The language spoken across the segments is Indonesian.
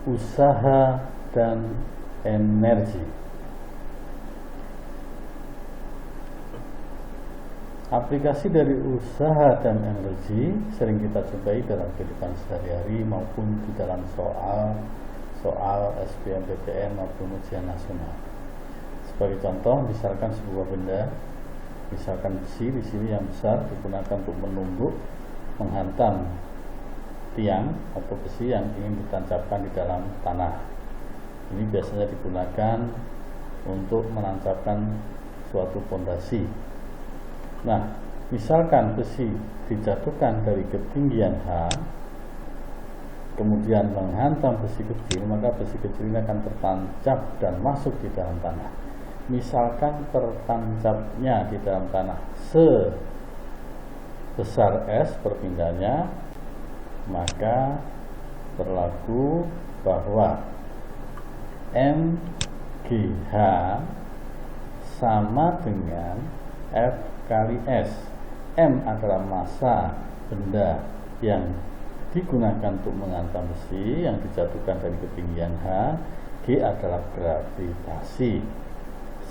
usaha dan energi. Aplikasi dari usaha dan energi sering kita jumpai dalam kehidupan sehari-hari maupun di dalam soal SBMPTN maupun ujian nasional. Sebagai contoh, misalkan sebuah benda, misalkan besi di sini yang besar digunakan untuk menumbuk, menghantam tiang atau besi yang ingin ditancapkan di dalam tanah. Ini biasanya digunakan untuk menancapkan suatu pondasi. Nah, misalkan besi dijatuhkan dari ketinggian H, kemudian menghantam besi kecil, maka besi kecil ini akan tertancap dan masuk di dalam tanah. Misalkan tertancapnya di dalam tanah sebesar S perpindahannya, maka berlaku bahwa MGH sama dengan F kali S. M adalah massa benda yang digunakan untuk menghantam besi yang dijatuhkan dari ketinggian H. G adalah gravitasi.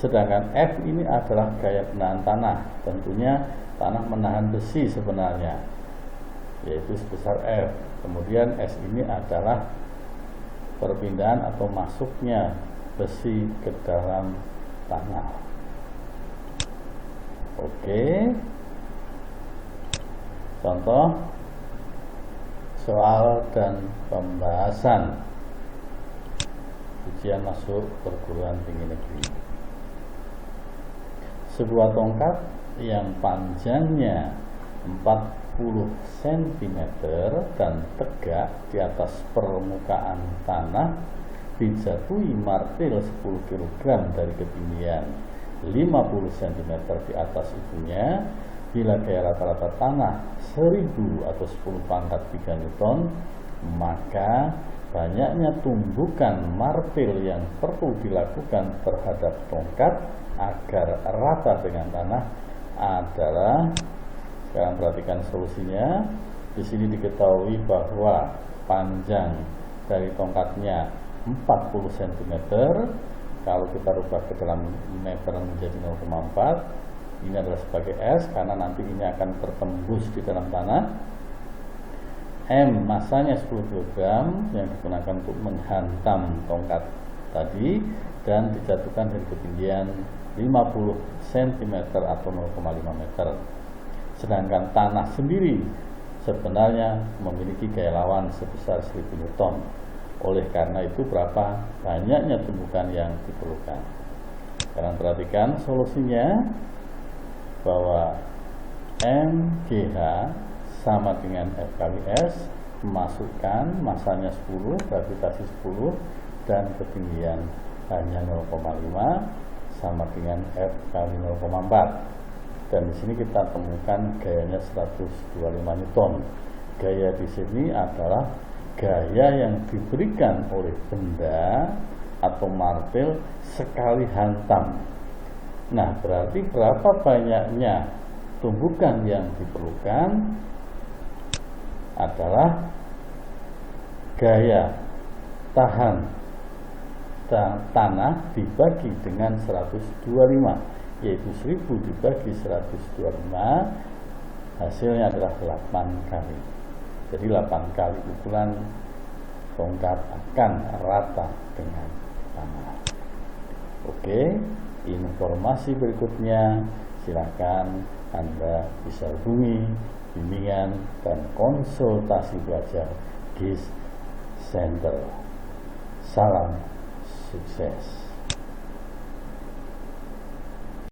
Sedangkan F ini adalah gaya penahan tanah. Tentunya tanah menahan besi sebenarnya, yaitu sebesar F. Kemudian S ini adalah perpindahan atau masuknya besi ke dalam tanah. Oke. Contoh soal dan pembahasan ujian masuk perguruan tinggi negeri. Sebuah tongkat yang panjangnya 40 cm dan tegak di atas permukaan tanah dijatuhi martil 10 kg dari ketinggian 50 cm di atas ibunya. Bila gaya rata-rata tanah 1000 atau 10 pangkat 3 Newton, maka banyaknya tumbukan martil yang perlu dilakukan terhadap tongkat agar rata dengan tanah adalah. Sekarang perhatikan solusinya. Di sini diketahui bahwa panjang dari tongkatnya 40 cm. Kalau kita rubah ke dalam meter menjadi 0,4, ini adalah sebagai S karena nanti ini akan tertembus di dalam tanah. M masanya 10 kg yang digunakan untuk menghantam tongkat tadi dan dijatuhkan dari ketinggian 50 cm atau 0,5 meter. Sedangkan tanah sendiri sebenarnya memiliki gaya lawan sebesar 1000 Newton. Oleh karena itu berapa banyaknya tumbukan yang diperlukan. Sekarang perhatikan solusinya, bahwa MGH sama dengan F kali S, masukkan masanya 10, gravitasi 10, dan ketinggian hanya 0,5 sama dengan F kali 0,4. Dan di sini kita temukan gayanya 125 Newton. Gaya di sini adalah gaya yang diberikan oleh benda atau martil sekali hantam. Nah, berarti berapa banyaknya tumbukan yang diperlukan adalah gaya tahan tanah dibagi dengan 125, yaitu 1000 dibagi 125, hasilnya adalah 8 kali. Jadi 8 kali pukulan tongkat akan rata dengan tanah. Oke, informasi berikutnya silakan Anda bisa hubungi bimbingan dan konsultasi belajar GIS Center. Salam sukses.